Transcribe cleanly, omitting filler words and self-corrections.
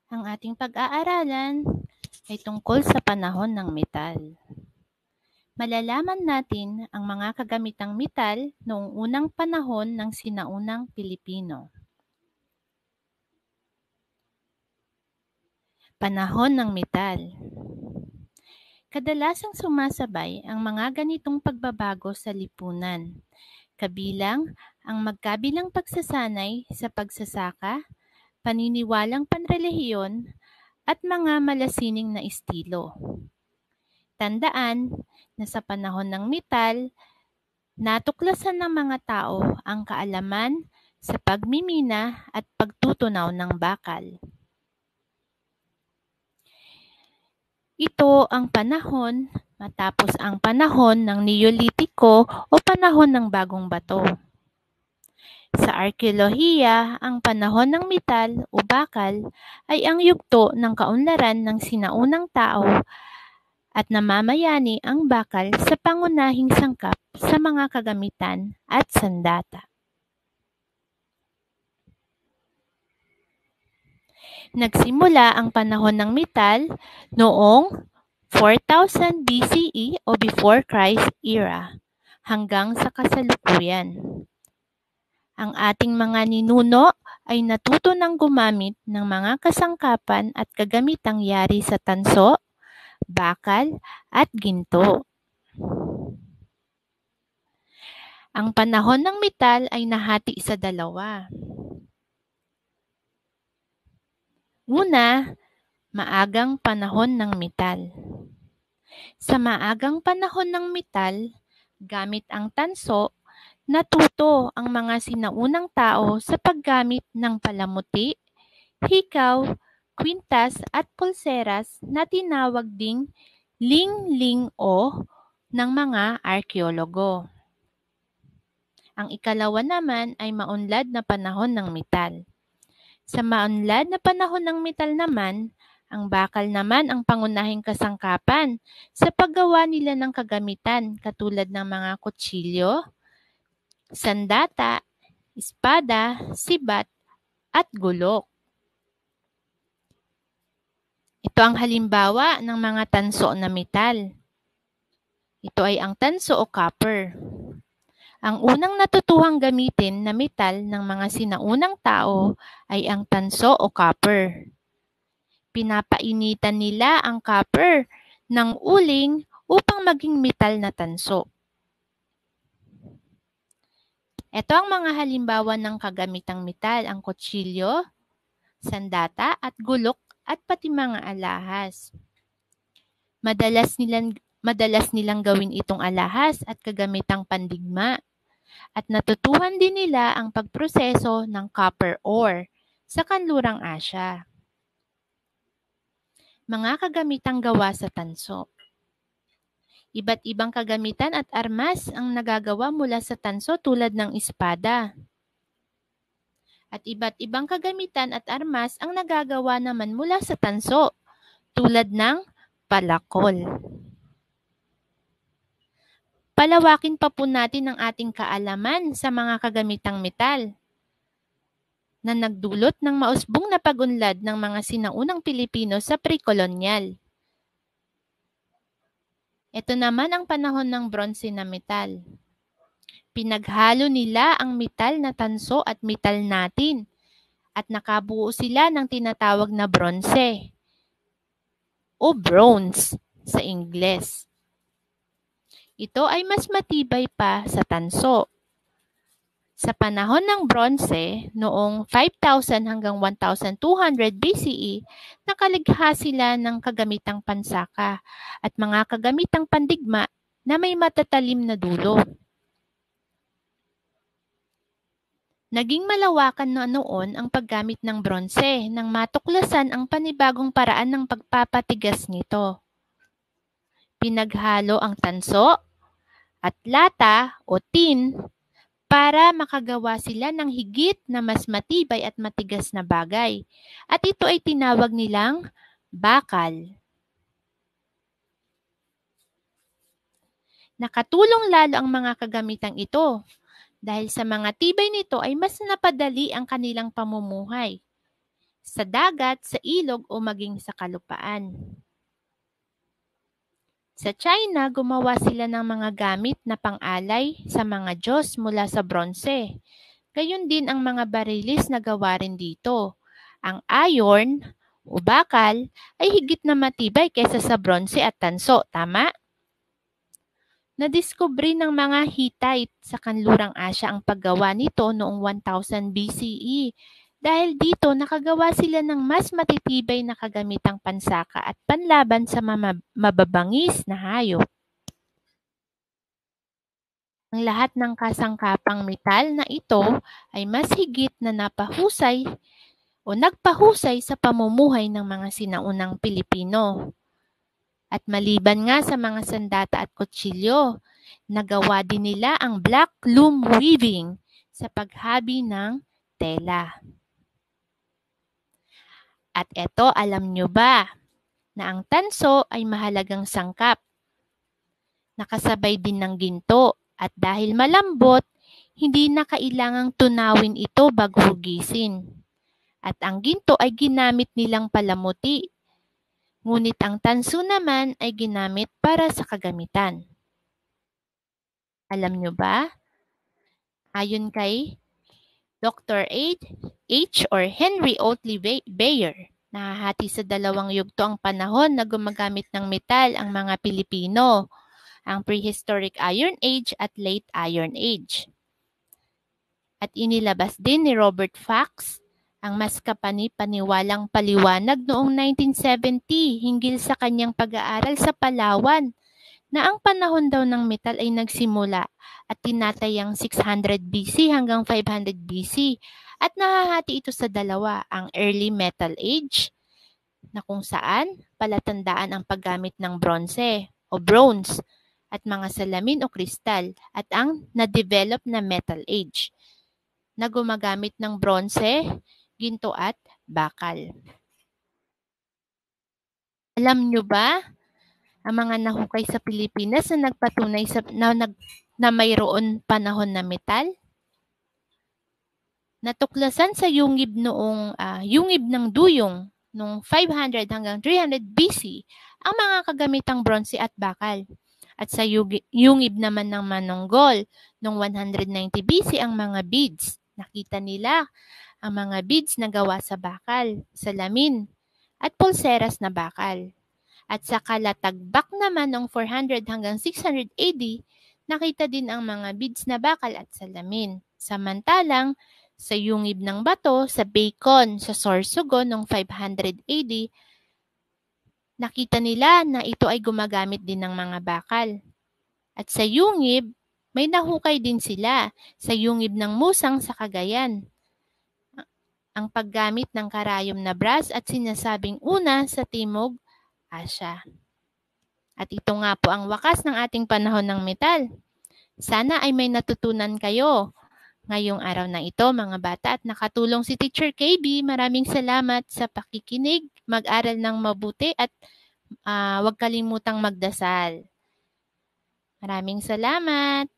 Ang ating pag-aaralan ay tungkol sa panahon ng metal. Malalaman natin ang mga kagamitang metal noong unang panahon ng sinaunang Pilipino. Panahon ng metal. Kadalasang sumasabay ang mga ganitong pagbabago sa lipunan, kabilang ang magkabilang pagsasanay sa pagsasaka, paniniwalang panrelihiyon, at mga malasining na estilo. Tandaan na sa panahon ng metal, natuklasan ng mga tao ang kaalaman sa pagmimina at pagtutunaw ng bakal. Ito ang panahon matapos ang panahon ng Neolitiko o panahon ng bagong bato. Sa arkeolohiya, ang panahon ng metal o bakal ay ang yugto ng kaunlaran ng sinaunang tao at namamayani ang bakal sa pangunahing sangkap sa mga kagamitan at sandata. Nagsimula ang panahon ng metal noong 4000 BCE o before Christ era hanggang sa kasalukuyan. Ang ating mga ninuno ay natuto ng gumamit ng mga kasangkapan at kagamitang yari sa tanso, bakal, at ginto. Ang panahon ng metal ay nahati sa dalawa. Una, maagang panahon ng metal. Sa maagang panahon ng metal, gamit ang tanso, natuto ang mga sinaunang tao sa paggamit ng palamuti, hikaw, kwintas at pulseras na tinawag ding ling-ling-o ng mga arkeologo. Ang ikalawa naman ay maunlad na panahon ng metal. Sa maunlad na panahon ng metal naman, ang bakal naman ang pangunahing kasangkapan sa paggawa nila ng kagamitan katulad ng mga kutsilyo, sandata, espada, sibat, at gulok. Ito ang halimbawa ng mga tanso na metal. Ito ay ang tanso o copper. Ang unang natutuhang gamitin na metal ng mga sinaunang tao ay ang tanso o copper. Pinapainitan nila ang copper ng uling upang maging metal na tanso. Ito ang mga halimbawa ng kagamitang metal, ang kutsilyo, sandata at gulok at pati mga alahas. Madalas nilang gawin itong alahas at kagamitang pandigma. At natutuhan din nila ang pagproseso ng copper ore sa kanlurang Asya. Mga kagamitang gawa sa tanso. Iba't ibang kagamitan at armas ang nagagawa mula sa tanso tulad ng espada. At iba't ibang kagamitan at armas ang nagagawa naman mula sa tanso tulad ng palakol. Palawakin pa po natin ang ating kaalaman sa mga kagamitang metal na nagdulot ng mausbong na pag-unlad ng mga sinaunang Pilipino sa pre-kolonyal. Ito naman ang panahon ng bronze na metal. Pinaghalo nila ang metal na tanso at metal natin at nakabuo sila ng tinatawag na bronze o bronze sa Ingles. Ito ay mas matibay pa sa tanso. Sa panahon ng bronze, noong 5,000 hanggang 1,200 BCE, nakaligha sila ng kagamitang pansaka at mga kagamitang pandigma na may matatalim na dulo. Naging malawakan na noon ang paggamit ng bronze nang matuklasan ang panibagong paraan ng pagpapatigas nito. Pinaghalo ang tanso at lata o tin para makagawa sila ng higit na mas matibay at matigas na bagay. At ito ay tinawag nilang bakal. Nakatulong lalo ang mga kagamitang ito dahil sa mga tibay nito ay mas napadali ang kanilang pamumuhay. sa dagat, sa ilog o maging sa kalupaan. Sa China, gumawa sila ng mga gamit na pang-alay sa mga Diyos mula sa bronse. Gayon din ang mga barilis na gawa rin dito. Ang iron o bakal ay higit na matibay kaysa sa bronse at tanso, tama? Nadiskubre ng mga Hittite sa Kanlurang Asya ang paggawa nito noong 1000 BCE. Dahil dito, nakagawa sila ng mas matitibay na kagamitang pansaka at panlaban sa mababangis na hayop. Ang lahat ng kasangkapang metal na ito ay mas higit na napahusay o nagpahusay sa pamumuhay ng mga sinaunang Pilipino. At maliban nga sa mga sandata at kutsilyo, nagawa din nila ang black loom weaving sa paghabi ng tela. At eto, alam nyo ba na ang tanso ay mahalagang sangkap? Nakasabay din ng ginto at dahil malambot, hindi na kailangang tunawin ito bago hugisin. At ang ginto ay ginamit nilang palamuti. Ngunit ang tanso naman ay ginamit para sa kagamitan. Alam nyo ba? Ayon kay Dr. H. or Henry Oatley Bayer, nahahati sa dalawang yugto ang panahon na gumagamit ng metal ang mga Pilipino, ang Prehistoric Iron Age at Late Iron Age. At inilabas din ni Robert Fox ang mas kapani-paniwalang paliwanag noong 1970 hinggil sa kanyang pag-aaral sa Palawan na ang panahon daw ng metal ay nagsimula at tinatayang 600 BC hanggang 500 BC at nahahati ito sa dalawa, ang Early Metal Age na kung saan palatandaan ang paggamit ng bronze o bronze at mga salamin o kristal at ang na-develop na Metal Age na gumagamit ng bronze, ginto at bakal. Alam nyo ba ang mga nahukay sa Pilipinas na nagpatunay na mayroon panahon na metal? Natuklasan sa yungib ng Duyong noong 500 hanggang 300 BC ang mga kagamitang bronze at bakal. At sa yungib naman ng Manonggol noong 190 BC ang mga beads. Nakita nila ang mga beads na gawa sa bakal, salamin at pulseras na bakal. At sa Kalatagbak naman noong 400 hanggang 600 AD, nakita din ang mga beads na bakal at salamin. Samantalang, sa yungib ng bato, sa Bacon, sa Sorsogon noong 500 AD, nakita nila na ito ay gumagamit din ng mga bakal. At sa yungib, may nahukay din sila sa yungib ng Musang sa Cagayan. Ang paggamit ng karayom na brass at sinasabing una sa Timog Asya. At ito nga po ang wakas ng ating panahon ng metal. Sana ay may natutunan kayo ngayong araw na ito mga bata at nakatulong si Teacher KB. Maraming salamat sa pakikinig. Mag-aral ng mabuti at huwag kalimutang magdasal. Maraming salamat.